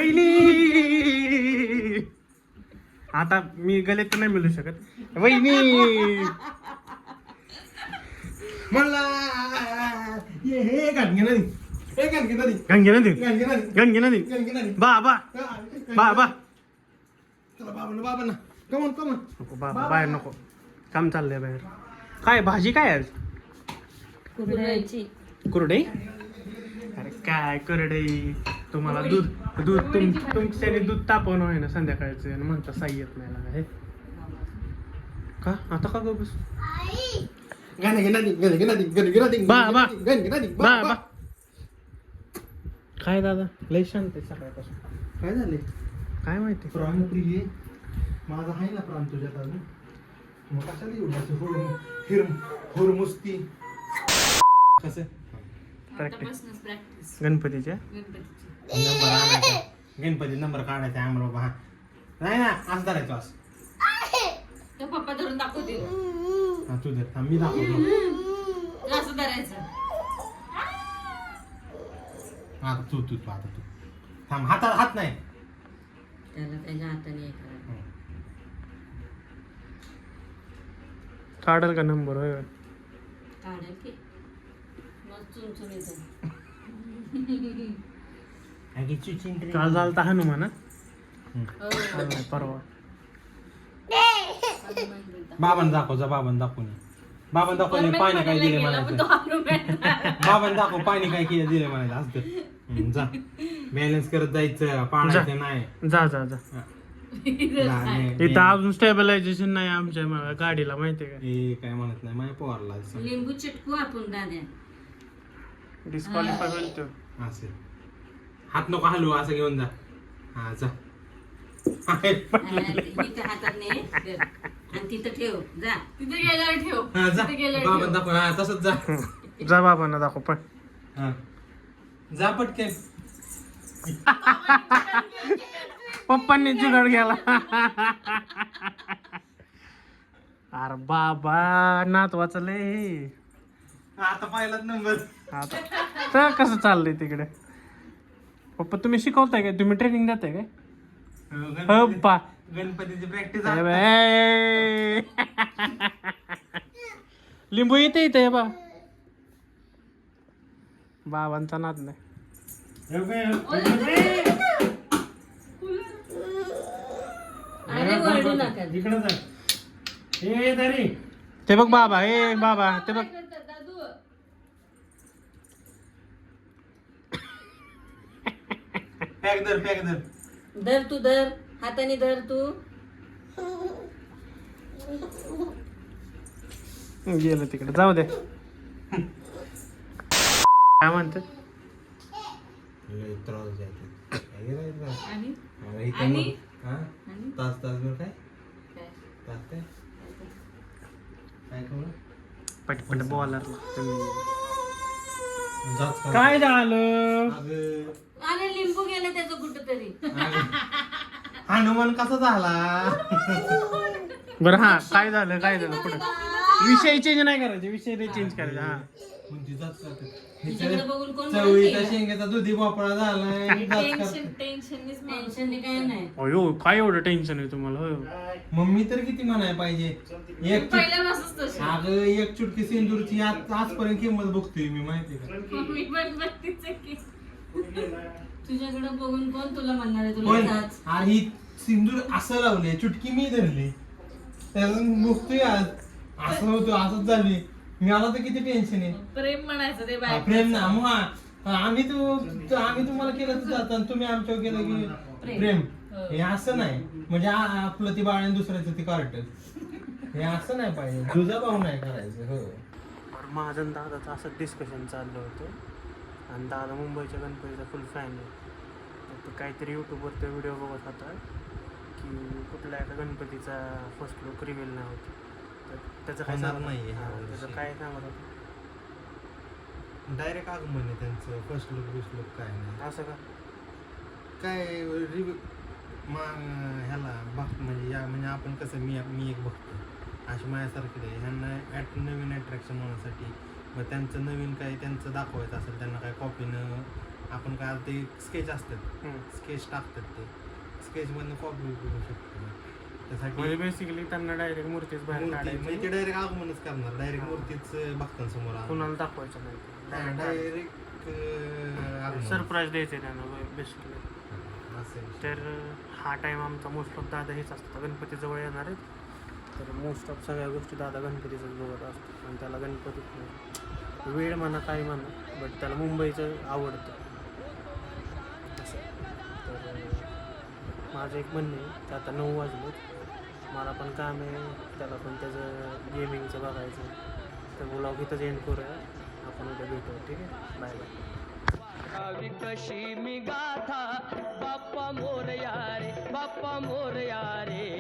वहिनी आता मी गले तर नाही मिळू शकत वहिनी मला हे घाण घे नदी हे घाण घे नदी गंगे नदी घाण घे नदी गंगे नदी घाण घे नदी बाबा बाबा चला बाबा ना कमन नको बाबा बाहेर नको काम चाललंय बाहेर काय भाजी काय आज कुरडई अरे काय कुरडई तुम्हाला दूध तुमच्याने दूध तापवणं आहे ना संध्याकाळचं आणि म्हणता साई येत नाही लागा हे का आता का गं बस घाण घे नदी घाण घे नदी घाण घे नदी बाबा घाण घे नदी बाबा काय दादा लय शांत आहे सकाळपासून काय झाले काय माहिती प्राण प्रिय माझा आहे ना प्राण तुझ्यात अजून मग कशाला एवढं असं हुरमुस्ती कसं प्रॅक्टिस गणपतीच्या नंबर आणायचा गणपती नंबर काढायचा आम्हाला बाबा नाही ना असं धरायचं असं पप्पा धरून दाखवते हा तू धर मी दाखवतो असं धरायचं आता तू थांब हात नाही त्याला त्याच्या हाताने काढल का नंबर होय काढेल की मग चुनचुन येतं काल झालं तर हनुमान हा? काल नाही परवा बाबांना दाखवून पाणी काय दिले म्हणायचं बाबांना दाखव पाणी काय केलं दिले म्हणायचं असतं जा बॅलन्स करत जायचं पाडायचं नाही जा जा जा इथं अजून स्टेबलायझेशन नाही आमच्या गाडीला माहितीये का हे काय म्हणत नाही माझ्या पोराला लिंबू चिटकू आपण दाद्या डिस्क्वालिफाय होईल तो असे हात नको हलू असं घेऊन जा हा जा इथं हातात नाही धर. आणि तिथं ठेव जा तिथं गेल्यावर ठेव हा, जा तिथं गेल्यावर बाबांना ठेव. दाखव हा तसंच जा जा बाबांना दाखव पण हा जा पटकन पप्पांनी जुगाड गेला अरे बाबा नात वाचलंय आता पहिलाच नंबर आता तर कसं चाललंय तिकडे पप्पा तुम्ही शिकवताय काय तुम्ही ट्रेनिंग देताय काय हो पा गणपतीची प्रॅक्टिस लिंबू येते बा बाबांचा नाद नाही अरे वळू नका इकडे जा हे तरी ते बघ बाबा हे बाबा ते बघ दादू पॅक धर धर तू धर हाताने धर तू गेलं तिकडे जाऊ दे काय म्हणतात आणि तास काय पटपट बॉलर काय झालं अरे लिंबू गेलं त्याचं कुठं तरी हनुमान कसा झाला बरं हा काय झालं पुढे विषय चेंज नाही करायचे विषय चेंज करायचे हा तिच्याकडे बघून कोण चवळीचा शेंगाचा दुधी भोपळा झालाय टेन्शन काय नाही अयो काय एवढं टेन्शन आहे तुम्हाला होय मम्मी तर किती म्हणाय पाहिजे एक पहिल्यापासूनच तशी अगं एक चुटकी सिंदूरची आजपर्यंत किंमत बघतोय मी माहिती का मी पण बघतीच आहे की तुझ्याकडे बघून कोण तुला म्हणणार आहे पण तुला जाच ही सिंदूर असं लावले चुटकी मी धरली त्याला बघतोय आज असं होतं असंच झाले मी आला तर किती टेन्शन आहे प्रेम म्हणायचं ते हा, प्रेम ना मग आम्ही तुम्हाला केलं तर जातं आणि तुम्ही आमच्यावर केलं की प्रेम हे असं नाही म्हणजे आपलं ती बाळ आणि दुसऱ्याचं ती कार्ट हे असं नाही पाहिजे तुझा भाऊ नाही करायचं हो माझं आणि दादाचं असं डिस्कशन चाललं होतं आणि दादा मुंबईच्या गणपतीचा फुल फॅन आहे तर काहीतरी यूट्यूबवर ते व्हिडिओ बघत होता की कुठल्या एका गणपतीचा फर्स्ट लुक रिव्हील नाही होत तर त्याचं काय होणार सांगत नाहीये हा, ह्या त्याचं वर्षी. काय सांगत होतं डायरेक्ट आगमन आहे त्यांचं फर्स्ट लुक काय नाही असं का काय ह्याला बघ म्हणजे आपण कसं मी एक बघतो अशी माझ्यासारखी आहे ह्यांना नवीन अट्रॅक्शन होण्यासाठी मग त्यांचं नवीन काही त्यांचं दाखवायचं असेल त्यांना काय कॉपीनं आपण काय ते स्केच असतात हम्म. स्केच टाकतात ते स्केचमधनं कॉपी करू शकतो त्यासाठी म्हणजे बेसिकली त्यांना डायरेक्ट मूर्तीच बाहेर मूर्ती म्हणजे काढायची, ते डायरेक्ट आगमनच करणार डायरेक्ट मूर्तीच भक्तांसमोर कुणाला दाखवायचं नाही, डायरेक्ट सरप्राईज द्यायचे त्यांना बेसिकली. असेल तर हा टाईम आमचा मोस्ट ऑफ दादा हेच असतं, गणपती जवळ येणार आहेत तर मोस्ट ऑफ सगळ्या गोष्टी दादा गणपतीच बघत असतात आणि त्याला गणपतीत वेळ म्हणा काय म्हणा बट त्याला मुंबईचं आवडतं असं. तर माझं एक म्हणणं आहे की आता 9 वाजले, मला पण काम आहे, त्याला पण त्याचं गेमिंगचं बघायचं, तर ब्लॉग इथंच एंड करूया, आपण उद्या भेटू, ठीक आहे, बाय बाय. कशी मी गाथा बाप्पा मोरया रे बाप्पा मोरया रे